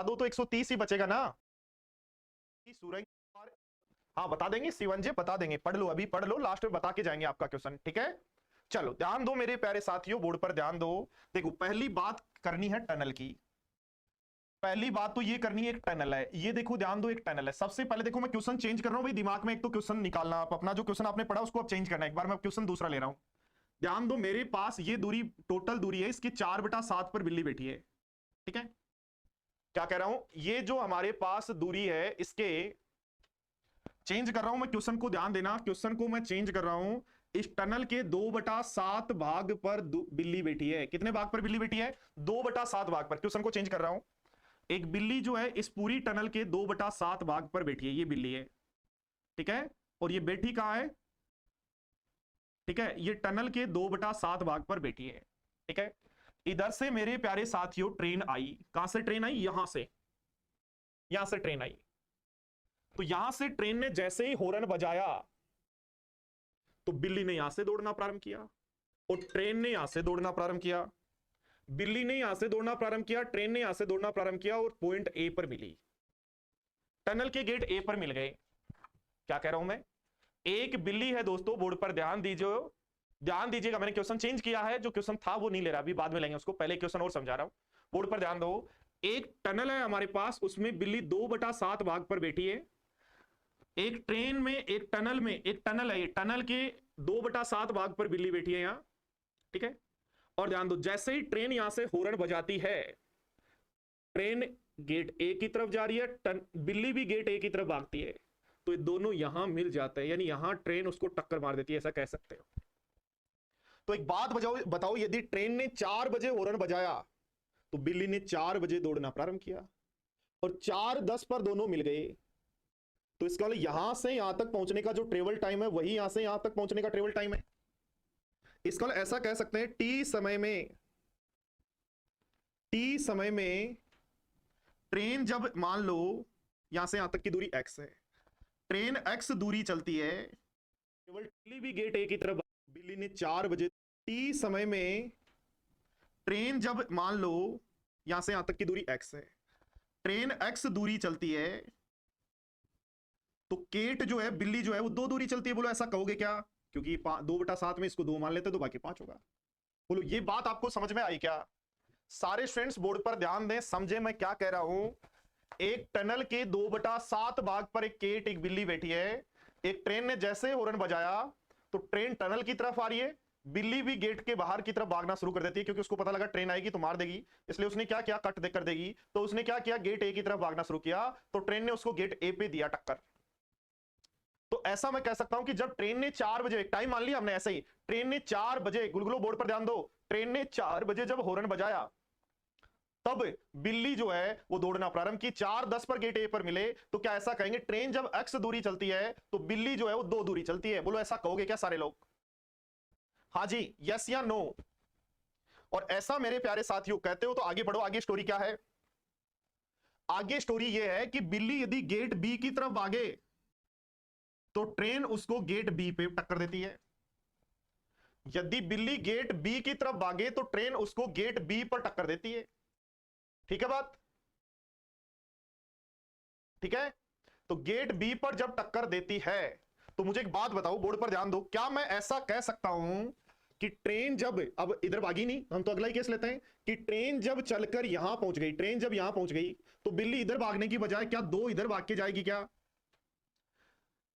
दो तो 130 ही बचेगा ना। सूरज और हाँ बता देंगे, शिवंजे बता देंगे, पढ़ लो, अभी पढ़ लो, लास्ट में बता के जाएंगे आपका क्वेश्चन, ठीक है। चलो ध्यान दो मेरे प्यारे साथियों, बोर्ड पर ध्यान दो। देखो पहली बात करनी है टनल की। पहली बात तो ये करनी है, एक टनल है, ये देखो ध्यान दो, एक टनल है। सबसे पहले देखो मैं क्वेश्चन चेंज कर रहा हूं भाई, दिमाग में एक तो क्वेश्चन निकालना, आप अपना जो क्वेश्चन आपने पढ़ा उसको आप चेंज करना, एक बार मैं क्वेश्चन दूसरा ले रहा हूं। ध्यान दो, मेरे पास ये दूरी, टोटल दूरी है इसकी 4/7 पर बिल्ली बैठी है, ठीक है। क्या कह रहा हूं, ये जो हमारे पास दूरी है इसके, चेंज कर रहा हूं मैं क्वेश्चन को, ध्यान देना, क्वेश्चन को मैं चेंज कर रहा हूं। इस टनल के 2/7 भाग पर बिल्ली बैठी है। कितने भाग पर बिल्ली बैठी है? 2/7 भाग पर। क्वेश्चन को चेंज कर रहा हूं, एक बिल्ली जो है इस पूरी टनल के 2/7 भाग पर बैठी है, ये बिल्ली है, ठीक है। और ये बैठी कहां है? ठीक है, ये टनल के 2/7 भाग पर बैठी है, ठीक है। इधर से मेरे प्यारे साथियों ट्रेन आई, कहां से ट्रेन आई? यहां से, यहां से ट्रेन आई। तो यहां से ट्रेन ने जैसे ही हॉर्न बजाया तो बिल्ली ने यहां से दौड़ना प्रारंभ किया और ट्रेन ने यहां से दौड़ना प्रारंभ किया। बिल्ली ने यहां से दौड़ना प्रारंभ किया, ट्रेन ने यहां से दौड़ना प्रारंभ किया और पॉइंट ए पर मिली, टनल के गेट ए पर मिल गए। क्या कह रहा हूं मैं? एक बिल्ली है दोस्तों, बोर्ड पर ध्यान दीजिए, ध्यान दीजिएगा, मैंने क्वेश्चन चेंज किया है, जो क्वेश्चन था वो नहीं ले रहा, अभी बाद में लेंगे उसको, पहले क्वेश्चन और समझा रहा हूं। बोर्ड पर ध्यान दो, एक टनल है हमारे पास, उसमें बिल्ली 2/7 भाग पर बैठी है। एक ट्रेन में, एक टनल में, एक टनल है, टनल के 2/7 भाग पर बिल्ली बैठी है यहां, ठीक है। और ध्यान दो, जैसे ही ट्रेन यहां से हॉर्न बजाती है, ट्रेन गेट ए की तरफ जा रही है, बिल्ली भी गेट ए की तरफ भागती है, तो ये दोनों यहां मिल जाते हैं, यानी यहां ट्रेन उसको टक्कर मार देती है, ऐसा कह सकते हो। तो एक बात बताओ, यदि ट्रेन ने 4 बजे हॉर्न बजाया तो बिल्ली ने 4 बजे दौड़ना प्रारंभ किया और 4:10 पर दोनों मिल गए, तो इसका मतलब यहां से यहां तक पहुंचने का जो ट्रेवल टाइम है वही यहां से यहां तक पहुंचने का ट्रेवल टाइम है। इसका मतलब ऐसा कह सकते हैं, टी समय में ट्रेन जब, मान लो यहां से यहां तक की दूरी x है, ट्रेन x दूरी चलती है, केवल बिल्ली भी गेट ए की तरफ, बिल्ली ने 4 बजे, टी समय में ट्रेन जब, मान लो यहां से यहां तक की दूरी x है, ट्रेन x दूरी चलती है, तो केट जो है, बिल्ली जो है वो 2 दूरी चलती है। बोलो ऐसा कहोगे क्या? क्योंकि 2/7 में इसको 2 मान लेते तो बाकी 5 होगा। बोलो ये बात आपको समझ में आई क्या? सारे स्टूडेंट्स बोर्ड पर ध्यान दें, समझे मैं क्या कह रहा हूं। एक टनल के 2/7 भाग पर एक केट, एक बिल्ली बैठी है। एक ट्रेन ने जैसे हॉर्न बजाया तो ट्रेन टनल की तरफ आ रही है, बिल्ली भी गेट के बाहर की तरफ भागना शुरू कर देती है, क्योंकि उसको पता लगा ट्रेन आएगी तो मार देगी, इसलिए उसने क्या किया, कट कर देगी। तो उसने क्या किया, गेट ए की तरफ भागना शुरू किया, तो ट्रेन ने उसको गेट ए पे दिया टक्कर। तो ऐसा मैं कह सकता हूं कि जब ट्रेन ने 4 बजे, टाइम मान लिया हमने ऐसे ही, ट्रेन ने 4 बजे, गुलगुलो बोर्ड पर ध्यान दो, ट्रेन ने 4 बजे जब हॉर्न बजाया तब बिल्ली जो है वो दौड़ना प्रारंभ की, 4:10 पर गेट ए पर मिले, तो क्या ऐसा कहेंगे ट्रेन जब x दूरी चलती है तो बिल्ली जो है वो 2 दूरी चलती है? बोलो ऐसा कहोगे क्या सारे लोग? हाँ जी, यस या नो? और ऐसा मेरे प्यारे साथियों कहते हो तो आगे बढ़ो, आगे स्टोरी क्या है? आगे स्टोरी ये है कि बिल्ली यदि गेट बी की तरफ भागे तो ट्रेन उसको गेट बी पे टक्कर देती है। यदि बिल्ली गेट बी की तरफ भागे तो ट्रेन उसको गेट बी पर टक्कर देती है। ठीक है बात? ठीक है, तो गेट बी पर जब टक्कर देती है तो मुझे एक बात बताओ, बोर्ड पर ध्यान दो, क्या मैं ऐसा कह सकता हूं कि ट्रेन जब, अब इधर भागी नहीं, हम तो अगला ही केस लेते हैं कि ट्रेन जब चलकर यहां पहुंच गई, ट्रेन जब यहां पहुंच गई तो बिल्ली इधर भागने की बजाय क्या 2 इधर भाग के जाएगी क्या?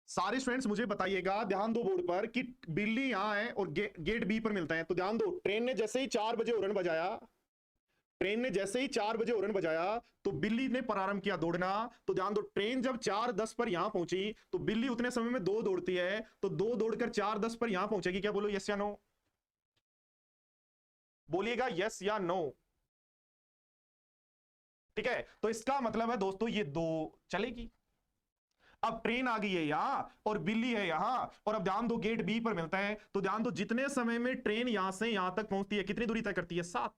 सारे स्टूडेंट्स मुझे बताइएगा, ध्यान दो बोर्ड पर, कि बिल्ली यहां है और गेट बी पर मिलता है। तो ध्यान दो, ट्रेन ने जैसे ही 4 बजे हॉर्न बजाया, ट्रेन ने जैसे ही 4 बजे हॉर्न बजाया तो बिल्ली ने प्रारंभ किया दौड़ना। तो ध्यान दो, ट्रेन जब 4:10 पर यहां पहुंची तो बिल्ली उतने समय में 2 दौड़ती है, तो 2 दौड़कर 4:10 पर यहां पहुंचेगी क्या? बोलो यस या नो, बोलिएगा यस या नो। ठीक है, तो इसका मतलब है दोस्तों ये 2 चलेगी। अब ट्रेन आ गई है यहां और बिल्ली है यहां, और अब ध्यान दो गेट बी पर मिलता है, तो ध्यान दो जितने समय में ट्रेन यहां से यहां तक पहुंचती है कितनी दूरी तय करती है? 7।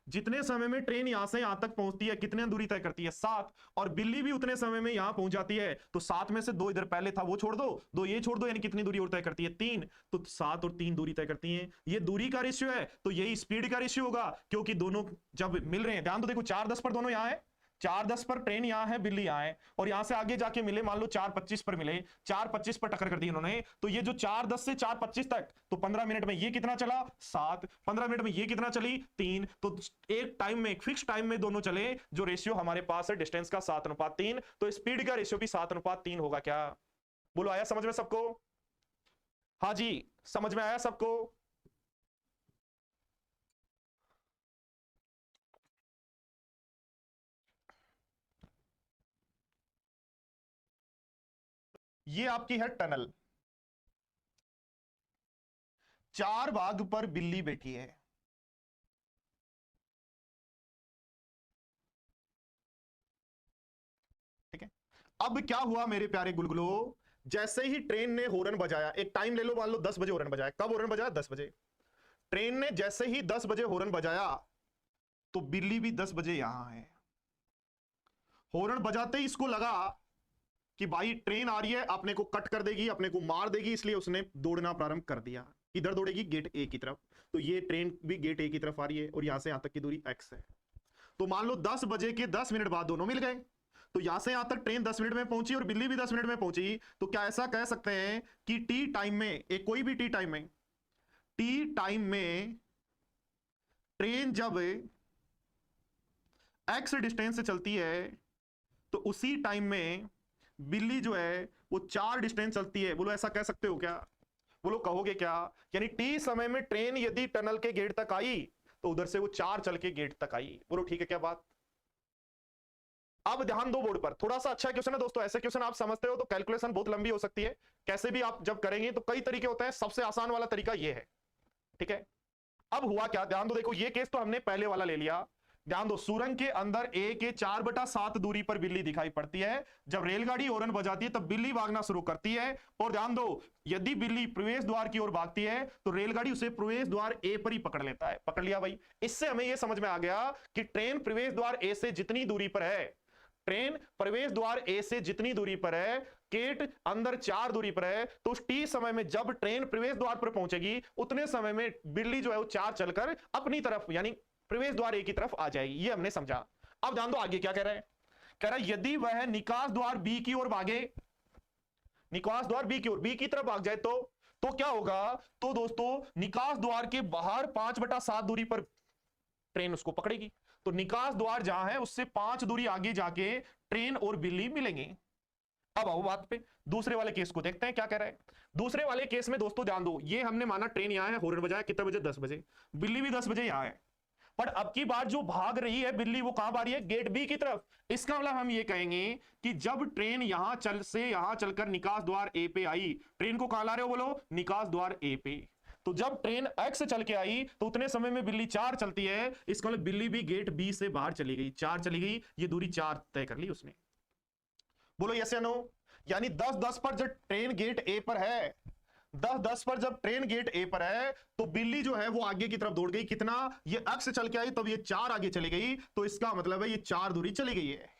जितने समय में ट्रेन यहां से यहां तक पहुंचती है कितने दूरी तय करती है 7, और बिल्ली भी उतने समय में यहां पहुंच जाती है, तो 7 में से 2 इधर पहले था वो छोड़ दो, 2 ये छोड़ दो, यानी कितनी दूरी और तय करती है 3, तो 7 और 3 दूरी तय करती है। ये दूरी का रेशियो है तो यही स्पीड का रेशियो होगा, क्योंकि दोनों जब मिल रहे हैं, ध्यान दो, देखो 4:10 पर दोनों यहां है, 4:10 पर ट्रेन यहां है, बिल्ली यहां है, और यहां से आगे जाके मिले, मान लो 4:25 पर मिले, 4:25 पर टक्कर कर दी इन्होंने, तो ये जो 4:10 से 4:25 तक, तो 15 मिनट में ये कितना चला 7, 15 मिनट में ये कितना चली 3, तो एक टाइम में, एक फिक्स टाइम में दोनों चले, जो रेशियो हमारे पास है डिस्टेंस का 7:3, तो स्पीड का रेशियो भी 7:3 होगा। क्या बोलो, आया समझ में सबको? हाँ जी, समझ में आया सबको? ये आपकी है टनल, 4 भाग पर बिल्ली बैठी है, ठीक है। अब क्या हुआ मेरे प्यारे गुलगुलो, जैसे ही ट्रेन ने हॉर्न बजाया, एक टाइम ले लो, मान लो 10 बजे हॉर्न बजाया, कब हॉर्न बजाया 10 बजे, ट्रेन ने जैसे ही 10 बजे हॉर्न बजाया, तो बिल्ली भी 10 बजे यहां है। हॉर्न बजाते ही इसको लगा कि भाई ट्रेन आ रही है, अपने को कट कर देगी, अपने को मार देगी, इसलिए उसने दौड़ना प्रारंभ कर दिया। इधर दौड़ेगी गेट ए की तरफ, तो ये ट्रेन भी गेट ए की तरफ आ रही है, और यहां से यहां तक की दूरी x है। तो मान लो 10 बजे के 10 मिनट बाद दोनों मिल गए, तो यहां से यहां तक ट्रेन 10 मिनट में पहुंची और बिल्ली भी 10 मिनट में पहुंची, तो क्या ऐसा कह सकते हैं कि टी टाइम में, एक कोई भी टी टाइम में, टी टाइम में ट्रेन जब एक्स डिस्टेंस से चलती है, तो उसी टाइम में बिल्ली जो है वो 4 डिस्टेंस चलती है। बोलो ऐसा कह सकते हो क्या? बोलो कहोगे क्या? यानी टी समय में ट्रेन यदि टनल के गेट तक आई, तो उधर से वो 4 चल के गेट तक आई। बोलो ठीक है क्या बात? अब ध्यान दो बोर्ड पर, थोड़ा सा अच्छा क्वेश्चन है दोस्तों, ऐसे क्वेश्चन आप समझते हो तो कैलकुलेशन बहुत लंबी हो सकती है, कैसे भी आप जब करेंगे तो कई तरीके होते हैं, सबसे आसान वाला तरीका ये है, ठीक है। अब हुआ क्या, ध्यान दो, देखो ये केस तो हमने पहले वाला ले लिया, ध्यान दो, सुरंग के अंदर ए के 4/7 दूरी पर बिल्ली दिखाई पड़ती है, जब रेलगाड़ी हॉर्न बजाती है तब बिल्ली भागना शुरू करती है, और ध्यान दो, यदि बिल्ली प्रवेश द्वार की ओर भागती है तो रेलगाड़ी उसे प्रवेश द्वार ए पर ही पकड़ लेता है। पकड़ लिया भाई, इससे हमें यह समझ में आ गया कि ट्रेन प्रवेश द्वार ए से जितनी दूरी पर है, ट्रेन प्रवेश द्वार ए से जितनी दूरी पर है, गेट अंदर 4 दूरी पर है, तो उस टी समय में जब ट्रेन प्रवेश द्वार पर पहुंचेगी, उतने समय में बिल्ली जो है वो 4 चलकर अपनी तरफ, यानी प्रवेश द्वार ए की तरफ आ जाएगी। ये हमने समझा। अब ध्यान दो आगे क्या कह रहा है, कह रहा है यदि वह निकास द्वार बी की ओर भागे, निकास द्वार बी की ओर, बी की तरफ भाग जाए, तो क्या होगा, तो दोस्तों निकास द्वार के बाहर 5/7 दूरी पर ट्रेन उसको पकड़ेगी, तो निकास द्वार जहां है उससे 5 दूरी आगे जाके ट्रेन और बिल्ली मिलेंगे। अब आओ बात पे, दूसरे वाले केस को देखते हैं क्या कह रहा है। दूसरे वाले केस में दोस्तों ध्यान दो, ये हमने माना ट्रेन यहां है, हॉर्न बजाया, कितने बजे 10 बजे, बिल्ली भी 10 बजे यहां है, पर अब की बार जो भाग रही है बिल्ली वो कहां आ रही है, गेट बी की तरफ। इसका मतलब हम ये कहेंगे कि जब ट्रेन यहां चल से यहां चलकर निकास द्वार ए पे आई, ट्रेन को कहां ला रहे हो बोलो, निकास द्वार ए पे, तो जब ट्रेन एक्स चल के आई तो उतने समय में बिल्ली 4 चलती है, इसका मतलब बिल्ली भी गेट बी से बाहर चली गई, 4 चली गई, ये दूरी 4 तय कर ली उसने। बोलो यस या नो? यानी 10:10 पर जब ट्रेन गेट ए पर है, 10:10 पर जब ट्रेन गेट ए पर है, तो बिल्ली जो है वो आगे की तरफ दौड़ गई, कितना, ये एक्स चल के आई तब ये 4 आगे चली गई, तो इसका मतलब है ये 4 दूरी चली गई है।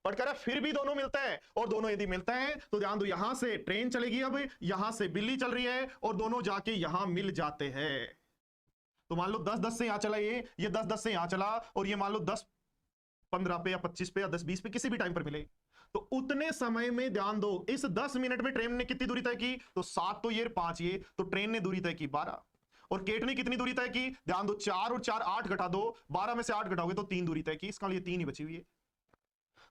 पर कह रहा फिर भी दोनों मिलते हैं, और दोनों यदि मिलते हैं तो ध्यान दो, यहां से ट्रेन चलेगी, अब यहां से बिल्ली चल रही है, और दोनों जाके यहां मिल जाते हैं। तो मान लो 10:10 से यहां चला, ये 10:10 से यहां चला, और ये मान लो 10:15 पे या 25 पे या 10:20 पे किसी भी टाइम पर मिले, तो उतने समय में ध्यान दो, इस 10 मिनट में ट्रेन ने कितनी दूरी तय की, तो 7 तो ये 5 ये, तो ट्रेन ने दूरी तय की 12, और गेट ने कितनी दूरी तय की, ध्यान दो, 4 और 4 8 घटा दो, 12 में से 8 घटाओगे तो 3 दूरी तय की, इसका लिए 3 ही बची हुई है।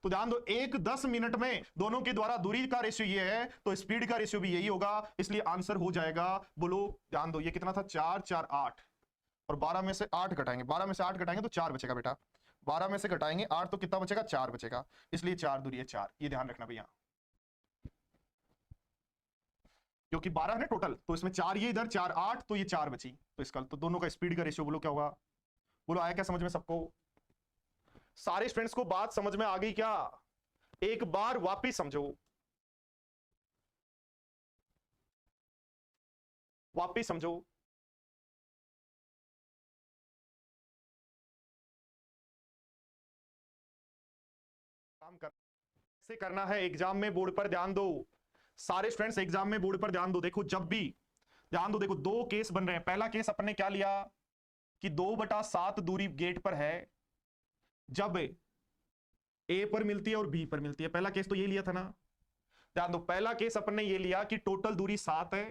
तो ध्यान दो, एक 10 मिनट में दोनों के द्वारा दूरी का रेशियो ये है, तो स्पीड का रेशियो भी यही होगा, इसलिए आंसर हो जाएगा, बोलो ध्यान दो, ये कितना था, 4 4 8, और 12 में से 8 घटाएंगे, 12 में से 8 घटाएंगे तो 4 बचेगा बेटा, 12 में से घटाएंगे 8 तो कितना बचेगा, 4 बचेगा, इसलिए 4 दूरी है 4, ये ध्यान रखना भैया, क्योंकि 12 है टोटल, तो इसमें 4 ये इधर 4 8, तो ये 4 बची, तो इसका तो दोनों का स्पीड का रेशियो बोलो क्या होगा। बोलो आया क्या समझ में सबको? सारे स्टूडेंट्स को बात समझ में आ गई क्या? एक बार वापिस समझो, वापिस समझो। काम कर कैसे करना है एग्जाम में, बोर्ड पर ध्यान दो सारे स्टूडेंट्स, एग्जाम में बोर्ड पर ध्यान दो। देखो जब भी ध्यान दो, देखो दो केस बन रहे हैं। पहला केस अपन ने क्या लिया कि 2/7 दूरी गेट पर है जब ए पर मिलती है और बी पर मिलती है। पहला केस तो ये लिया था ना, ध्यान दो। पहला केस अपन ने ये लिया कि टोटल दूरी 7 है,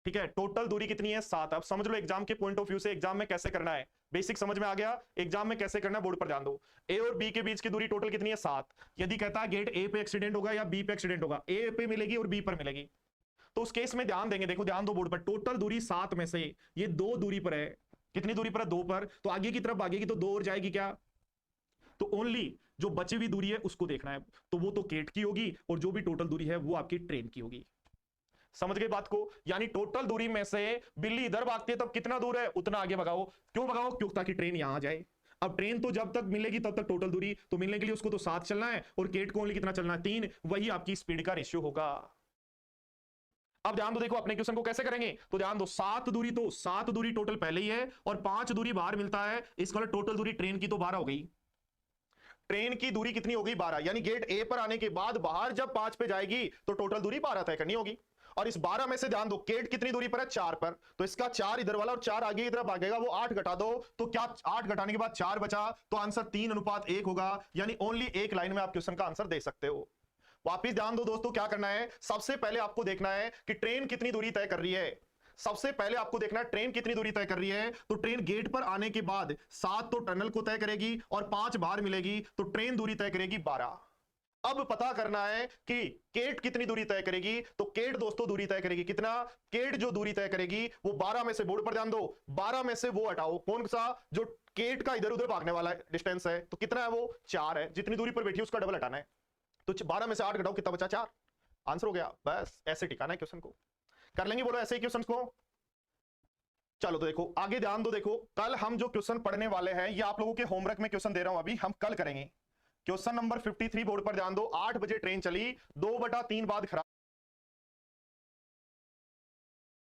ठीक है। टोटल दूरी कितनी है? 7। अब समझ लो एग्जाम के पॉइंट ऑफ व्यू से एग्जाम में कैसे करना है, बेसिक समझ में आ गया। एग्जाम में कैसे करना है बोर्ड पर ध्यान दो। ए और बी के बीच की दूरी टोटल कितनी है? 7। यदि कहता है गेट ए पे एक्सीडेंट होगा या बी पे एक्सीडेंट होगा, ए पे मिलेगी और बी पर मिलेगी, तो उस केस में ध्यान देंगे। देखो ध्यान दो बोर्ड पर, टोटल दूरी 7 में से ये 2 दूरी पर है। कितनी दूरी पर है? 2 पर। तो आगे की तरफ भागेगी तो 2 और जाएगी क्या? तो ओनली जो बची हुई दूरी है उसको देखना है, तो वो तो गेट की होगी और जो भी टोटल दूरी है वो आपकी ट्रेन की होगी। समझ गए बात को? यानी टोटल दूरी में से बिल्ली इधर भागती है तब कितना दूर है उतना आगे भगाओ। क्यों भगाओ? क्योंकि ताकि ट्रेन यहां आ जाए। अब ट्रेन तो जब तक मिलेगी तब तक टोटल दूरी, तो मिलने के लिए उसको तो 7 चलना है और गेट को ओनली कितना चलना है? 3। वही आपकी स्पीड का रेशियो होगा। अब ध्यान दो, देखो अपने क्वेश्चन को कैसे करेंगे, तो ध्यान दो 7 दूरी, तो 7 दूरी टोटल पहले ही है और 5 दूरी बाहर मिलता है। इसका मतलब टोटल दूरी ट्रेन की तो 12 हो गई। ट्रेन की दूरी कितनी होगी? 12। यानी गेट ए पर आने के बाद बाहर जब 5 पे जाएगी तो टोटल दूरी 12 तय करनी होगी। और इस 12 में से ध्यान दो गेट कितनी दूरी पर है? 4 पर। तो इसका 4 इधर वाला और 4 आगे की तरफ भागेगा, वो 8 घटा दो, तो क्या 8 घटाने के बाद 4 बचा, तो आंसर 3:1 होगा। यानी ओनली एक लाइन में आप क्वेश्चन का आंसर दे सकते हो। वापिस ध्यान दो दोस्तों, क्या करना है, सबसे पहले आपको देखना है कि ट्रेन कितनी दूरी तय कर रही है। सबसे पहले आपको देखना है ट्रेन कितनी दूरी तय कर रही है। तो ट्रेन गेट पर आने के बाद 7 तो टनल को तय करेगी और 5 बाहर मिलेगी, तो ट्रेन दूरी तय करेगी 12। अब पता करना है कि केट कितनी दूरी तय करेगी। तो केट दोस्तों दूरी तय करेगी कितना? केट जो दूरी तय करेगी वो 12 में से, बोर्ड पर ध्यान दो, 12 में से वो हटाओ, कौन सा? जो केट का इधर उधर भागने वाला डिस्टेंस है, तो कितना है वो? 4 है। जितनी दूरी पर बैठी उसका डबल हटाना है। तो 12 में से 8 घटाओ, कितना बचा? 4। आंसर हो गया। बस ऐसे टिकाना है क्वेश्चन को। कर लेंगे बोलो ऐसे ही क्वेश्चन को। चलो तो देखो आगे ध्यान दो, देखो कल हम जो क्वेश्चन पढ़ने वाले हैं ये आप लोगों के होमवर्क में क्वेश्चन दे रहा हूं, अभी हम कल करेंगे। क्वेश्चन नंबर 53 बोर्ड पर ध्यान दो। 8 बजे ट्रेन चली, 2/3 बाद खराब